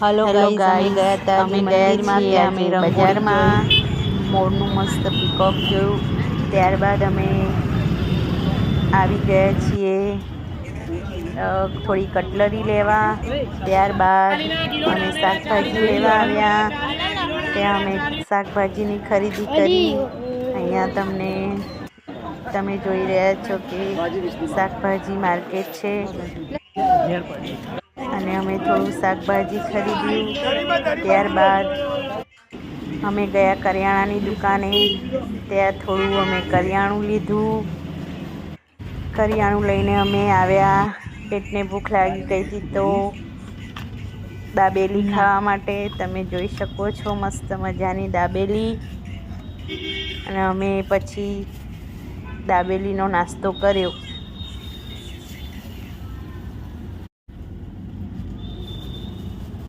Hello guys, અમે ગયા છીએ આજે બજારમાં. મોરનું મસ્ત પીકોક જોયું. ત્યારબાદ અમે આવી ગયા છીએ થોડી કટલરી લેવા. ત્યારબાદ અમે શાકભાજી લેવા આવ્યા. ત્યાં અમે શાકભાજીની ખરીદી કરી. અહીંયા તમે જોઈ રહ્યા છો કે શાકભાજી માર્કેટ છે અને અમે થોડું શાકભાજી ખરીદ્યું. ત્યારબાદ અમે ગયા કરિયાણાની દુકાને. ત્યાં થોડું અમે કરિયાણું લીધું. કરિયાણું લઈને અમે આવ્યા. પેટને ભૂખ લાગી ગઈ હતી તો દાબેલી ખાવા માટે. તમે જોઈ શકો છો મસ્ત મજાની દાબેલી. અને અમે પછી દાબેલીનો નાસ્તો કર્યો.